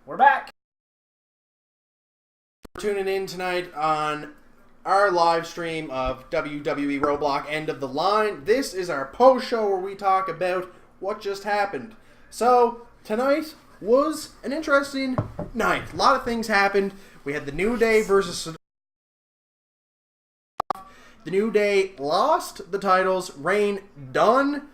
We're back. Tuning in tonight on our live stream of WWE Roadblock End of the Line. This is our post show where we talk about what just happened. So, tonight was an interesting night. A lot of things happened. We had the New Day versus... The New Day lost the titles. Reign done.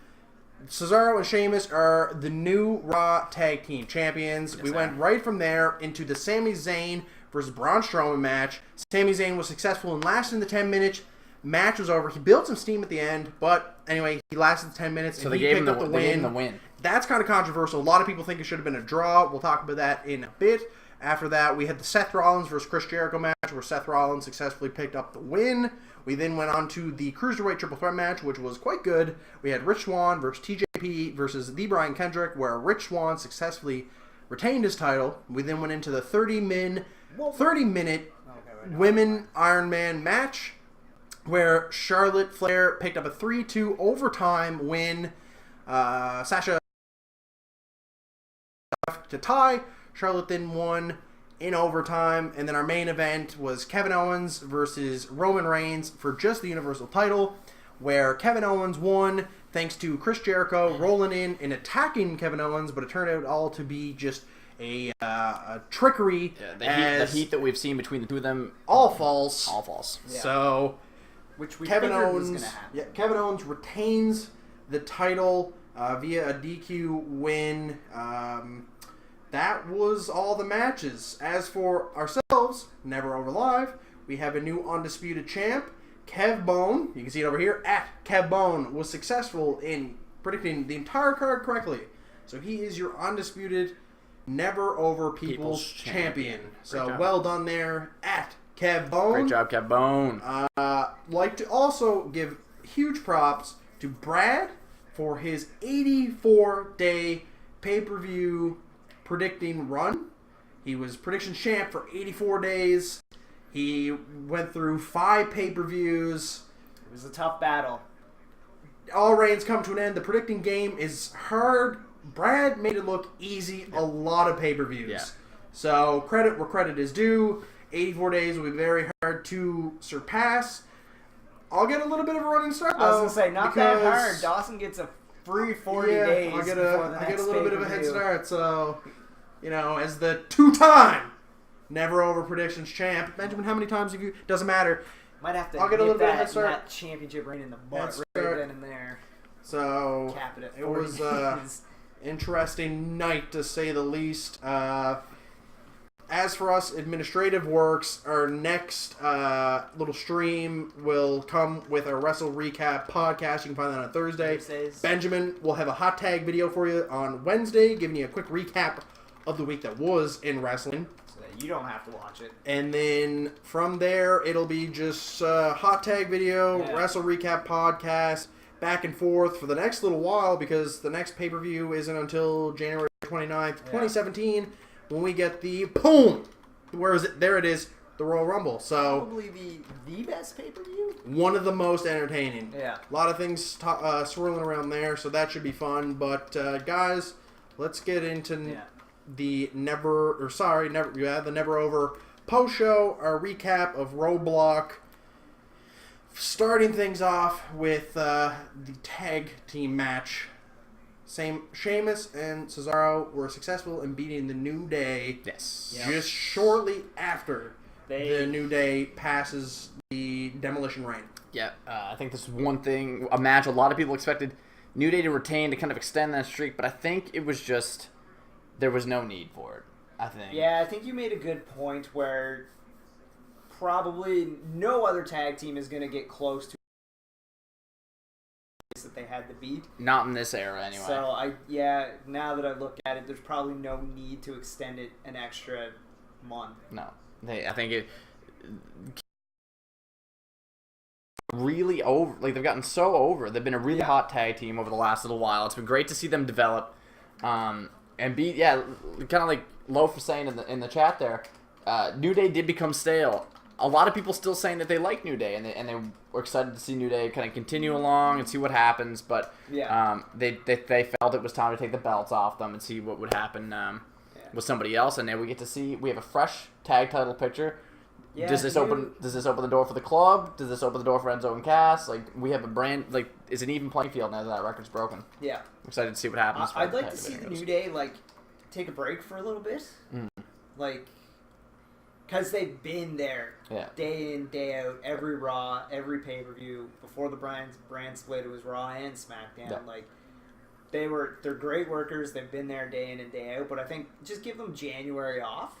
Cesaro and Sheamus are the new Raw Tag Team Champions. We went right from there into the Sami Zayn versus Braun Strowman match. Sami Zayn was successful in lasting the 10 minutes. Match was over. He built some steam at the end, but anyway, he lasted 10 minutes and he picked up the win. They gave him the win. That's kind of controversial. A lot of people think it should have been a draw. We'll talk about that in a bit. After that, we had the Seth Rollins versus Chris Jericho match where Seth Rollins successfully picked up the win. We then went on to the Cruiserweight Triple Threat match, which was quite good. We had Rich Swann versus TJP versus the Brian Kendrick, where Rich Swann successfully retained his title. We then went into the 30-minute Women Iron Man match, where Charlotte Flair picked up a 3-2 overtime win. Sasha to tie. Charlotte then won in overtime. And then our main event was Kevin Owens versus Roman Reigns for just the Universal title, where Kevin Owens won thanks to Chris Jericho rolling in and attacking Kevin Owens, but it turned out all to be just a trickery. Yeah, the heat that we've seen between the two of them, all false. All false. Yeah. So Which we Kevin figured Owens, was going to happen. yeah, Kevin Owens retains the title via a DQ win. That was all the matches. As for ourselves, Never Over Live, we have a new undisputed champ, Kev Bone. You can see it over here. At Kev Bone was successful in predicting the entire card correctly. So he is your undisputed, Never Over People's champion. So well done there, at Kev Bone. Great job, Kev Bone. Like to also give huge props to Brad for his 84-day pay-per-view predicting run. He was prediction champ for 84 days. He went through 5 pay-per-views. It was a tough battle. All reigns come to an end. The predicting game is hard. Brad made it look easy. A lot of pay-per-views. Yeah. So credit where credit is due. 84 days will be very hard to surpass. I'll get a little bit of a running start though. I was going to say, not that hard. Dawson gets a free 40 days I get before the a next little bit of a head pay-per-view. start. So, as the 2-time Never Over Predictions champ, Benjamin, how many times have you? Doesn't matter. Might have to I'll get a little bit of a head that, start. that championship right in the butt Head right start. then and there. So Cap it at 40 it was days. interesting night to say the least. As for us, administrative works, our next little stream will come with our Wrestle Recap podcast. You can find that on Thursday. Thursdays. Benjamin will have a hot tag video for you on Wednesday, giving you a quick recap of the week that was in wrestling. So that you don't have to watch it. And then from there, it'll be just hot tag video, Wrestle Recap podcast, back and forth for the next little while, because the next pay-per-view isn't until January 29th, 2017, when we get the boom. Where is it? There it is, the Royal Rumble. So Probably the best pay-per-view? one of the most entertaining. Yeah. A lot of things swirling around there, so that should be fun. But guys, let's get into the Never Over post show, our recap of Roadblock. Starting things off with the tag team match. Sheamus and Cesaro were successful in beating the New Day. Yes. Just shortly after the New Day passes the Demolition Reign. Yeah, I think this is one thing, a match a lot of people expected New Day to retain to kind of extend that streak, but I think it was just, there was no need for it, I think. Yeah, I think you made a good point where probably no other tag team is going to get close to that they had to beat. Not in this era, anyway. So, now that I look at it, there's probably no need to extend it an extra month. No. I think it really over, like they've gotten so over. They've been a really hot tag team over the last little while. It's been great to see them develop and be, kind of like Loaf was saying in the chat there, New Day did become stale. A lot of people still saying that they like New Day, and they were excited to see New Day kind of continue along and see what happens, but they felt it was time to take the belts off them and see what would happen with somebody else, and then we have a fresh tag title picture. Yeah, Does this open the door for the club? Does this open the door for Enzo and Cass? Like, we have a brand, like, it's an even playing field now that record's broken. Yeah. I'm excited to see what happens. I'd like to see the New Day, like, take a break for a little bit. Like, because they've been there day in, day out, every Raw, every pay-per-view. Before the brand split, it was Raw and SmackDown. Yeah. Like, they're great workers. They've been there day in and day out. But I think just give them January off.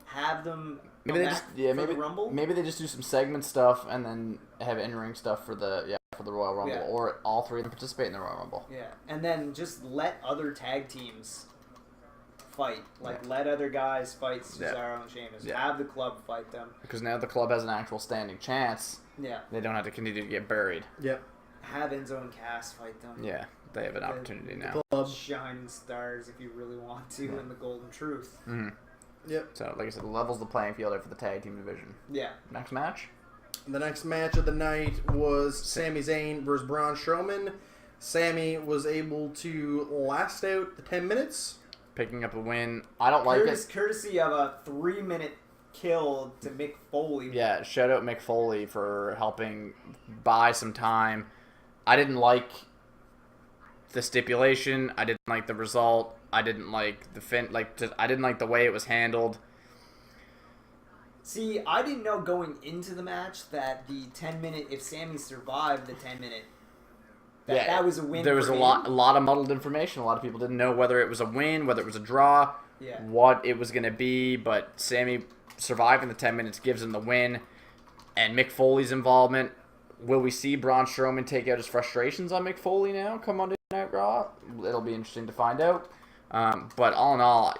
Have them maybe they just the Rumble. Maybe they just do some segment stuff and then have in-ring stuff for the Royal Rumble, or all three of them participate in the Royal Rumble. Yeah, and then just let other tag teams fight. Like, let other guys fight Cesaro and Sheamus. Have the club fight them. Because now the club has an actual standing chance. Yeah. They don't have to continue to get buried. Yep. Have Enzo and Cass fight them. Yeah, they have an opportunity now. Club. Shining stars if you really want to, and the Golden Truth. Mm-hmm. Yep. So, like I said, it levels the playing field for the tag team division. Yeah. Next match? The next match of the night was Sami Zayn versus Braun Strowman. Sammy was able to last out the 10 minutes. Picking up a win. I don't like it. Courtesy of a 3-minute kill to Mick Foley. Yeah, shout out Mick Foley for helping buy some time. I didn't like the stipulation. I didn't like the result. I didn't like I didn't like the way it was handled. See, I didn't know going into the match that the 10-minute, if Sammy survived the 10-minute, that was a win. There was a lot of muddled information. A lot of people didn't know whether it was a win, whether it was a draw, what it was going to be. But Sammy surviving the 10 minutes gives him the win. And Mick Foley's involvement. Will we see Braun Strowman take out his frustrations on Mick Foley now? Come on to Night Raw. It'll be interesting to find out. But all in all,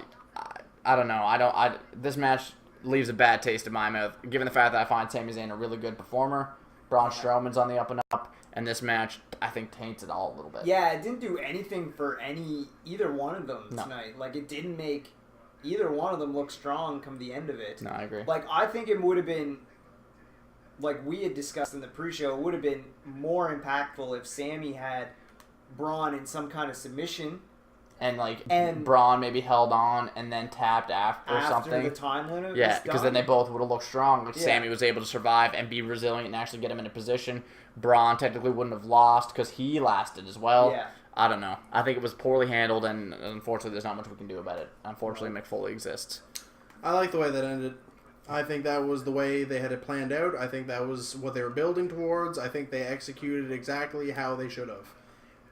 I don't know. This match leaves a bad taste in my mouth, given the fact that I find Sami Zayn a really good performer. Braun Strowman's on the up and up, and this match, I think, taints it all a little bit. Yeah, it didn't do anything for either one of them tonight. Like, it didn't make either one of them look strong come the end of it. No, I agree. Like, I think it would have been, like we had discussed in the pre-show, it would have been more impactful if Sammy had Braun in some kind of submission. And Braun maybe held on and then tapped after something. The time limit. Yeah, because then they both would have looked strong. Like Sammy was able to survive and be resilient and actually get him in a position. Braun technically wouldn't have lost because he lasted as well. Yeah. I don't know. I think it was poorly handled, and unfortunately, there's not much we can do about it. Unfortunately, Mick Foley exists. I like the way that ended. I think that was the way they had it planned out. I think that was what they were building towards. I think they executed exactly how they should have.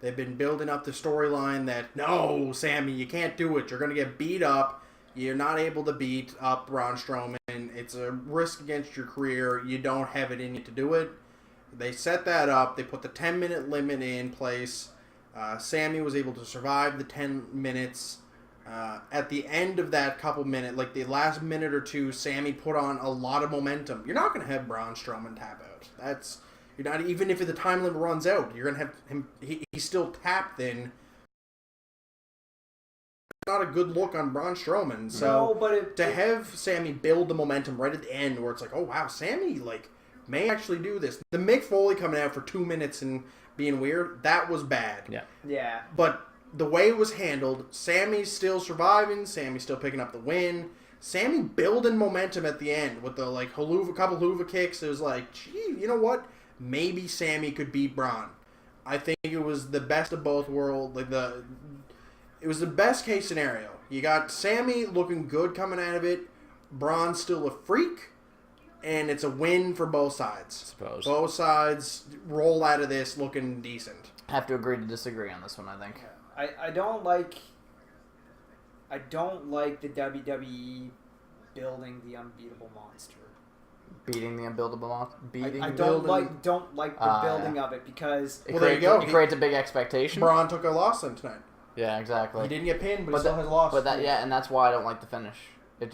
They've been building up the storyline that, no, Sammy, you can't do it. You're going to get beat up. You're not able to beat up Braun Strowman. It's a risk against your career. You don't have it in you to do it. They set that up. They put the 10-minute limit in place. Sammy was able to survive the 10 minutes. At the end of that couple minutes, like the last minute or two, Sammy put on a lot of momentum. You're not going to have Braun Strowman tap out. You're not, even if the time limit runs out, you're going to have him, he's still tapped in. Not a good look on Braun Strowman. So, to have Sammy build the momentum right at the end where it's like, oh wow, Sammy, like, may actually do this. The Mick Foley coming out for 2 minutes and being weird, that was bad. Yeah. Yeah. But the way it was handled, Sammy's still surviving, Sammy's still picking up the win. Sammy building momentum at the end with the, like, couple hoover kicks. It was like, gee, you know what? Maybe Sammy could beat Braun. I think it was the best of both worlds. It was the best case scenario. You got Sammy looking good coming out of it. Braun's still a freak, and it's a win for both sides. I suppose both sides roll out of this looking decent. I have to agree to disagree on this one. I think. I don't like the WWE building the unbeatable monster. Beating the unbuildable monster. I don't like the building of it because it creates a big expectation. Braun took a loss then tonight. Yeah, exactly. He didn't get pinned, but he still has a loss. But and that's why I don't like the finish. It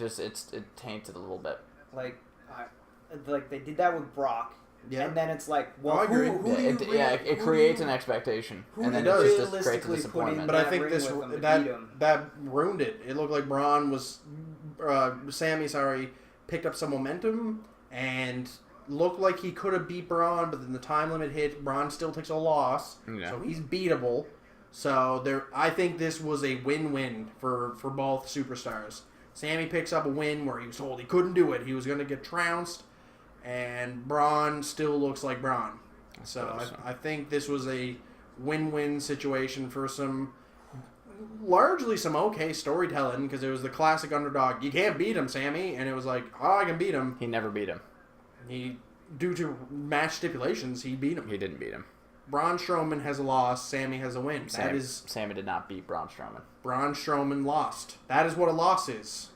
taints it a little bit. Like they did that with Brock. Yeah. And then it's like, well, I agree. It creates an expectation, and then it just creates a disappointment. But I think that ruined it. It looked like Braun was Sammy picked up some momentum and looked like he could have beat Braun, but then the time limit hit. Braun still takes a loss, so he's beatable. So I think this was a win-win for both superstars. Sammy picks up a win where he was told he couldn't do it. He was going to get trounced. And Braun still looks like Braun. So I think this was a win-win situation for largely some okay storytelling, because it was the classic underdog. You can't beat him, Sammy. And it was like, oh, I can beat him. He never beat him. Due to match stipulations, he beat him. He didn't beat him. Braun Strowman has a loss. Sammy has a win. Sammy did not beat Braun Strowman. Braun Strowman lost. That is what a loss is.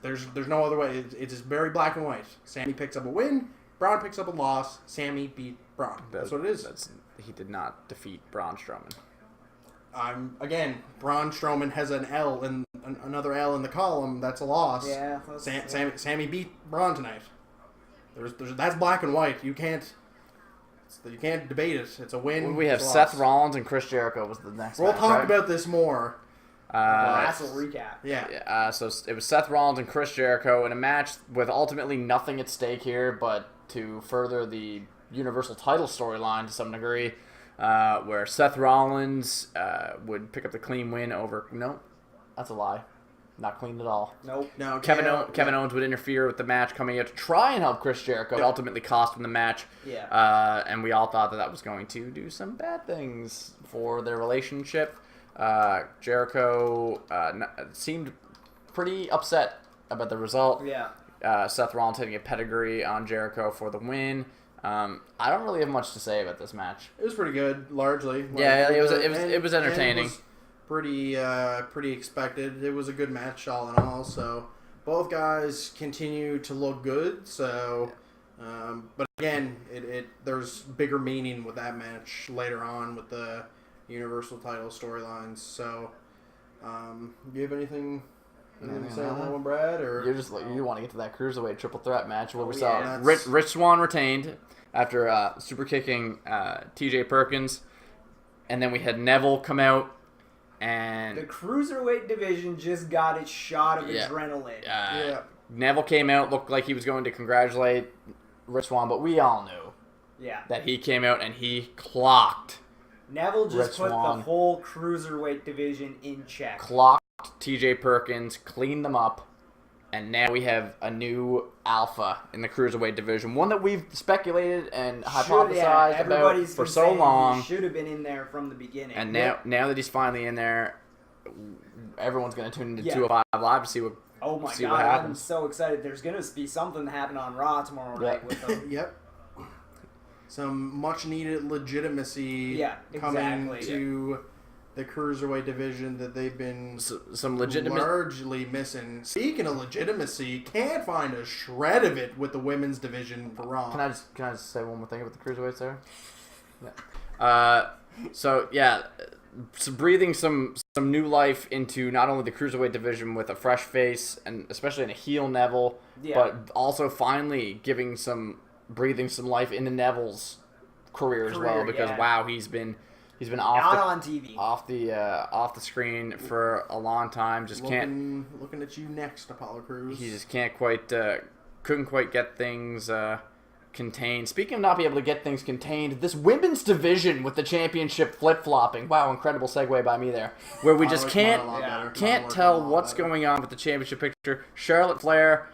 There's no other way. It's just very black and white. Sammy picks up a win. Braun picks up a loss. Sammy beat Braun. That's what it is. He did not defeat Braun Strowman. Again, Braun Strowman has an L and another L in the column. That's a loss. Yeah. Sammy beat Braun tonight. That's black and white. You can't debate it. It's a win. We have Seth Rollins and Chris Jericho was the next. We'll talk about this more. That's a recap. Yeah. So it was Seth Rollins and Chris Jericho in a match with ultimately nothing at stake here, but to further the Universal title storyline to some degree, where Seth Rollins would pick up the clean win over. Nope, that's a lie. Not clean at all. Nope. No. Kevin Owens would interfere with the match coming out to try and help Chris Jericho. It ultimately cost him the match. Yeah. And we all thought that was going to do some bad things for their relationship. Jericho seemed pretty upset about the result. Yeah. Seth Rollins hitting a pedigree on Jericho for the win. I don't really have much to say about this match. It was pretty good, largely. It was entertaining. It was pretty expected. It was a good match all in all. So both guys continue to look good. So, but again, there's bigger meaning with that match later on with the Universal title storylines. So, you have anything to say on that one, Brad? Or you want to get to that Cruiserweight triple threat match where we saw Rich Swann retained after super kicking T.J. Perkins, and then we had Neville come out. And the Cruiserweight division just got its shot of adrenaline. Neville came out, looked like he was going to congratulate Rich Swann, but we all knew that he came out and he clocked Neville just Rich put Swann. The whole Cruiserweight division in check. Clocked T.J. Perkins, cleaned them up, and now we have a new alpha in the Cruiserweight division. One that we've speculated and hypothesized about for so long. He should have been in there from the beginning. And now that he's finally in there, everyone's going to tune into 205 Live to see what what happens. I'm so excited. There's going to be something happening on Raw tomorrow night with them. Yep. Some much-needed legitimacy coming to the Cruiserweight division that they've been largely missing. Speaking of legitimacy, can't find a shred of it with the women's division for Raw. Can I just say one more thing about the Cruiserweights there? Yeah. So breathing some new life into not only the Cruiserweight division with a fresh face and especially in a heel Neville, but also finally breathing some life into Neville's career as well, because he's been on TV, off the screen for a long time. Looking at you next, Apollo Crews. He just couldn't quite get things contained. Speaking of not being able to get things contained, this women's division with the championship flip-flopping. Wow, incredible segue by me there. Where we just can't tell what's going on with the championship picture. Charlotte Flair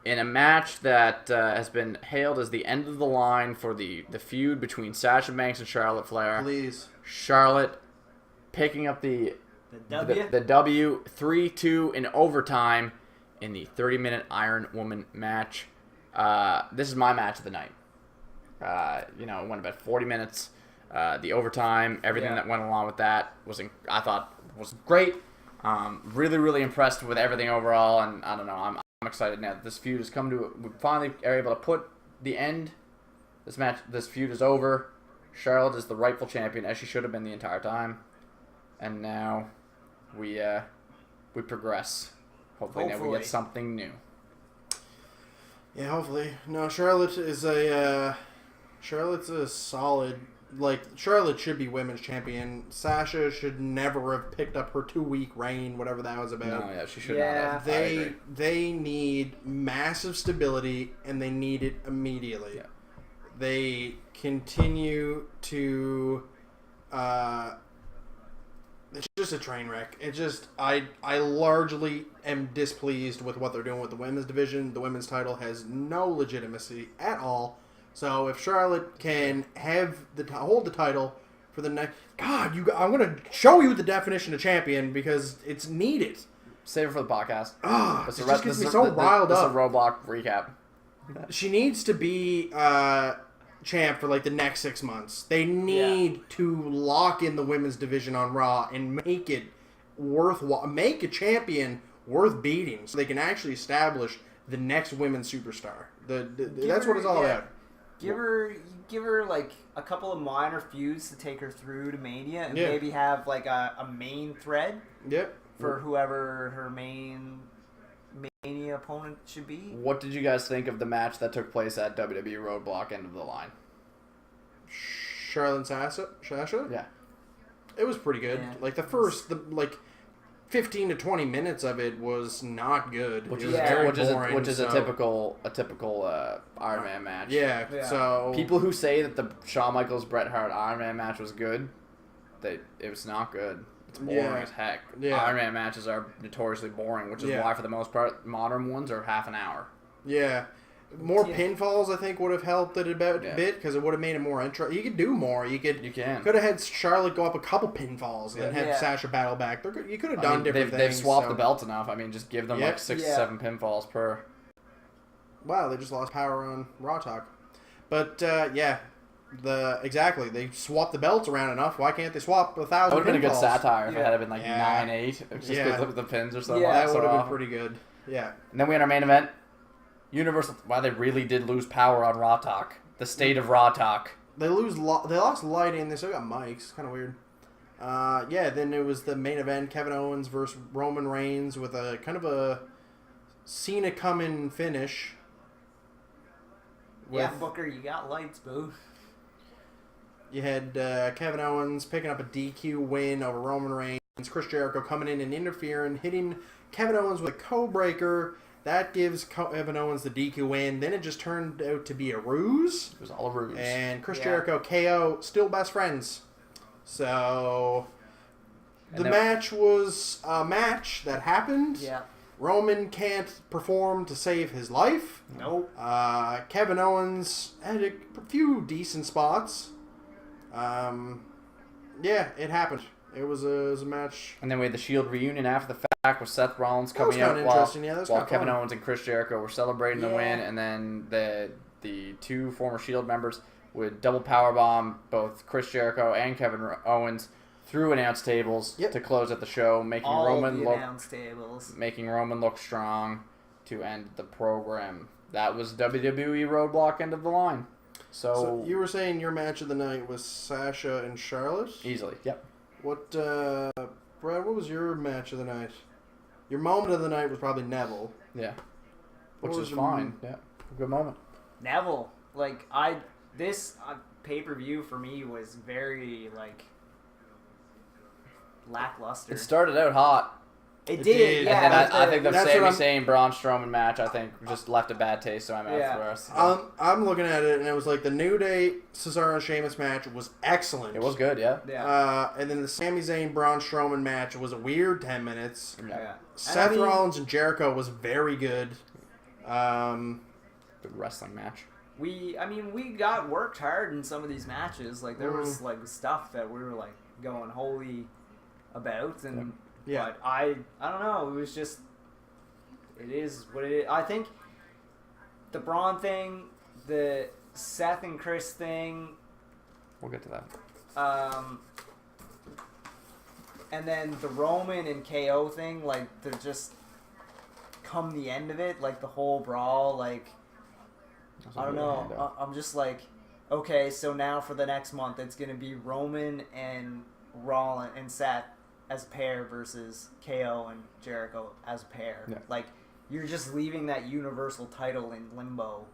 in a match that has been hailed as the end of the line for the feud between Sasha Banks and Charlotte Flair. Please. Charlotte picking up the W 3-2 in overtime in the 30-minute Iron Woman match. This is my match of the night. It went about 40 minutes. The overtime, everything that went along with that I thought was great. Really, really impressed with everything overall, and I don't know, I'm excited now that this feud has come to. We finally are able to put the end. This feud is over. Charlotte is the rightful champion, as she should have been the entire time, and now we progress. Hopefully now we get something new. Yeah, hopefully. No, Charlotte is Charlotte's a solid. Charlotte should be women's champion. Sasha should never have picked up her 2-week reign, whatever that was about. No, she should not have. They need massive stability, and they need it immediately. Yeah. They continue to It's just a train wreck. It just I largely am displeased with what they're doing with the women's division. The women's title has no legitimacy at all. So if Charlotte can hold the title for the next, I'm going to show you the definition of champion because it's needed. Save it for the podcast. It just gets me so riled up. This is a Roadblock recap. She needs to be champ for like the next 6 months. They need to lock in the women's division on Raw and make it worthwhile. Make a champion worth beating, so they can actually establish the next women's superstar. That's what it's all about. Give her like a couple of minor feuds to take her through to Mania, and maybe have like a main thread. Yep. For whoever her main Mania opponent should be. What did you guys think of the match that took place at WWE Roadblock end of the line? Charlotte Sasha? Yeah. It was pretty good. Yeah. Like the first 15 to 20 minutes of it was not good. Which is boring, which is a typical Iron Man match. Yeah. So people who say that the Shawn Michaels Bret Hart Iron Man match was good, it was not good. It's boring as heck. Yeah. Iron Man matches are notoriously boring, which is why, for the most part, modern ones are half an hour. Yeah. More pinfalls, I think, would have helped it a bit because it would have made it more interesting. You could do more. You could have had Charlotte go up a couple pinfalls and have Sasha battle back. You could have done different things. They've swapped the belts enough. I mean, just give them like 6 to 7 pinfalls per. Wow, they just lost power on Raw Talk. But, they swapped the belts around enough. Why can't they swap 1,000 pinfalls? That would have been a good satire if it had been like 9-8. Just because of the pins or something. Yeah, that would have been pretty good. Yeah. And then we had our main event. Universal. Wow, they really did lose power on Raw Talk. The state of Raw Talk. They lost lighting. They still got mics. Kind of weird. Then it was the main event. Kevin Owens versus Roman Reigns with a kind of a Cena coming finish. Booker, you got lights, boo. You had Kevin Owens picking up a DQ win over Roman Reigns. Chris Jericho coming in and interfering, hitting Kevin Owens with a co-breaker. That gives Kevin Owens the DQ win. Then it just turned out to be a ruse. It was all a ruse. And Chris Jericho, KO, still best friends. So the match was a match that happened. Yeah. Roman can't perform to save his life. Nope. Kevin Owens had a few decent spots. It happened. It was a match. And then we had the Shield reunion after the fact with Seth Rollins coming out while Kevin Owens and Chris Jericho were celebrating the win, and then the two former Shield members would double powerbomb both Chris Jericho and Kevin Owens through announce tables to close out the show, making Roman look strong to end the program. That was WWE Roadblock end of the line. So you were saying your match of the night was Sasha and Charlotte? Easily, yep. What, Brad, what was your match of the night? Your moment of the night was probably Neville. Yeah. Which is fine. Yeah. Good moment. Neville. This pay-per-view for me was very, lackluster. It started out hot. It did, yeah. And then I think the Sami Zayn Braun Strowman match, just left a bad taste in my mouth for us. So. I'm looking at it, and it was like the New Day Cesaro and Sheamus match was excellent. It was good, yeah. And then the Sami Zayn Braun Strowman match was a weird 10 minutes. Yeah. Seth Rollins and Jericho was very good. Good wrestling match. We got worked hard in some of these matches. There was stuff that we were going holy about, and. Yeah. But I don't know. It was just, it is what it is. I think the Braun thing, the Seth and Chris thing. We'll get to that. And then the Roman and KO thing, to just come the end of it, the whole brawl, I don't know. I'm just okay, so now for the next month, it's going to be Roman and Rollins and Seth as a pair versus KO and Jericho as a pair. Yeah. You're just leaving that Universal title in limbo,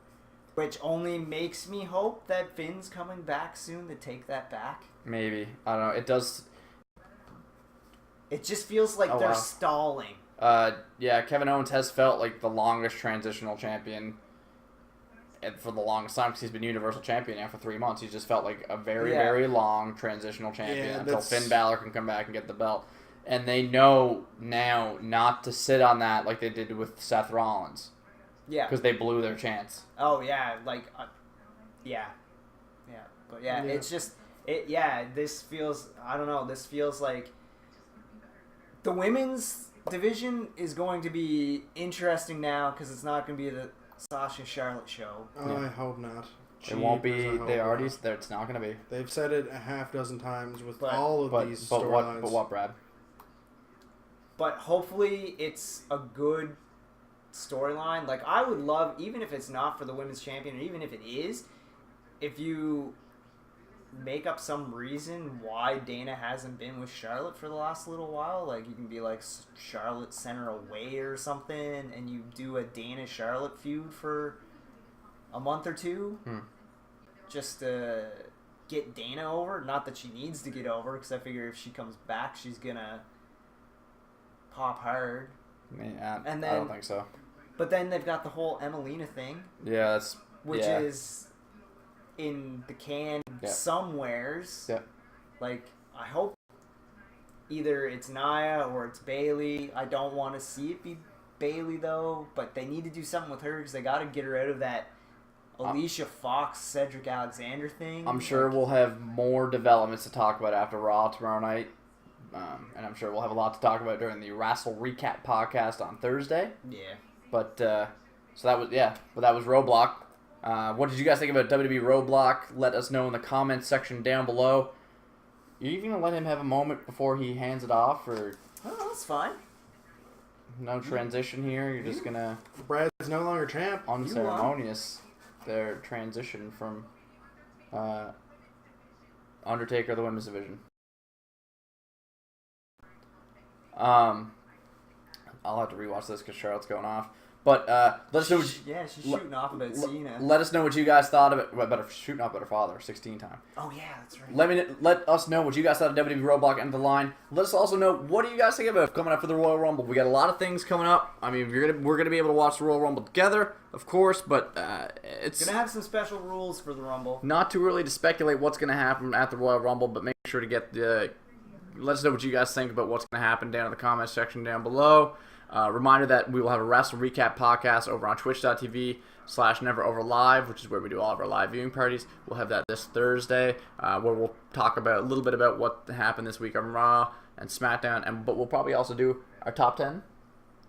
which only makes me hope that Finn's coming back soon to take that back. Maybe. I don't know. It does. It just feels like they're stalling. Kevin Owens has felt like the longest transitional champion for the longest time, because he's been Universal Champion now for 3 months. He's just felt like a very, very long transitional champion until Finn Balor can come back and get the belt. And they know now not to sit on that like they did with Seth Rollins. Yeah. Because they blew their chance. Oh, yeah. Yeah. But it's just, this feels, I don't know, this feels like the women's division is going to be interesting now because it's not going to be the Sasha Charlotte show. Oh, I hope not. It won't be. It's not going to be. They've said it a half dozen times with all of these storylines. But what, Brad? But hopefully it's a good storyline. Like, I would love, even if it's not for the women's champion, or even if it is, if you make up some reason why Dana hasn't been with Charlotte for the last little while. Like, you can be like, Charlotte sent her away or something, and you do a Dana-Charlotte feud for a month or two. Just to get Dana over. Not that she needs to get over, because I figure if she comes back, she's gonna pop hard. Yeah, I don't think so. But then they've got the whole Emelina thing. Yeah, which is in the can somewheres. Yeah. Like, I hope either it's Nia or it's Bayley. I don't want to see it be Bayley, though, but they need to do something with her because they got to get her out of that Alicia Fox, Cedric Alexander thing. I'm sure we'll have more developments to talk about after Raw tomorrow night. And I'm sure we'll have a lot to talk about during the Wrestle Recap podcast on Thursday. Yeah. But, that was Roadblock. What did you guys think about WWE Roadblock? Let us know in the comments section down below. You even gonna let him have a moment before he hands it off, or? Oh, that's fine. No transition here. You're just gonna. Brad's no longer champ. Unceremonious. Their transition from Undertaker to the women's division. I'll have to rewatch this because Charlotte's going off. But let us know. She's shooting off about Cena. Let us know what you guys thought of it. Well, shooting off about her father, 16 time. Oh yeah, that's right. Let us know what you guys thought of WWE Roadblock and the line. Let us also know what do you guys think about coming up for the Royal Rumble. We got a lot of things coming up. I mean, we're gonna be able to watch the Royal Rumble together, of course, but it's gonna have some special rules for the Rumble. Not too early to speculate what's gonna happen at the Royal Rumble, but make sure to get the. Let us know what you guys think about what's going to happen down in the comments section down below. Reminder that we will have a Wrestle Recap podcast over on twitch.tv/NeverOverLive, which is where we do all of our live viewing parties. We'll have that this Thursday, where we'll talk about a little bit about what happened this week on Raw and SmackDown, but we'll probably also do our top 10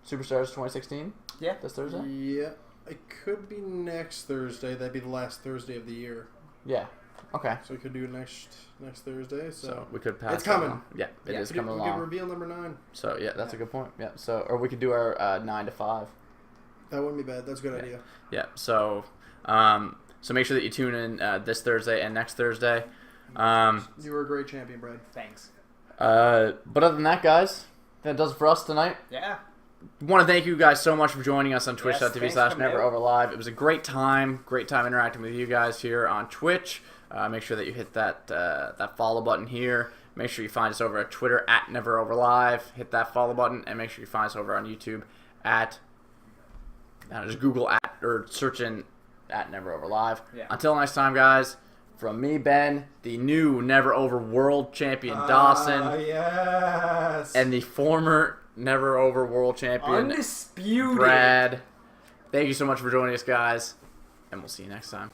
Superstars 2016. Yeah, this Thursday. Yeah, it could be next Thursday. That'd be the last Thursday of the year. Yeah. Okay. So we could do it next Thursday. So we could pass. It's coming. It is coming along. We could reveal number 9. So that's a good point. Yeah. So or we could do our 9 to 5. That wouldn't be bad. That's a good idea. Yeah. So so make sure that you tune in this Thursday and next Thursday. You were a great champion, Brad. Thanks. But other than that, guys, that does it for us tonight. Yeah. Want to thank you guys so much for joining us on twitch.tv/NeverOverLive. It was a great time interacting with you guys here on Twitch. Make sure that you hit that follow button here. Make sure you find us over at Twitter @NeverOverLive. Hit that follow button, and make sure you find us over on YouTube just Google or search in @NeverOverLive. Yeah. Until next time, guys. From me, Ben, the new Never Over World Champion Dawson, yes, and the former Never Over World Champion Undisputed Brad. Thank you so much for joining us, guys, and we'll see you next time.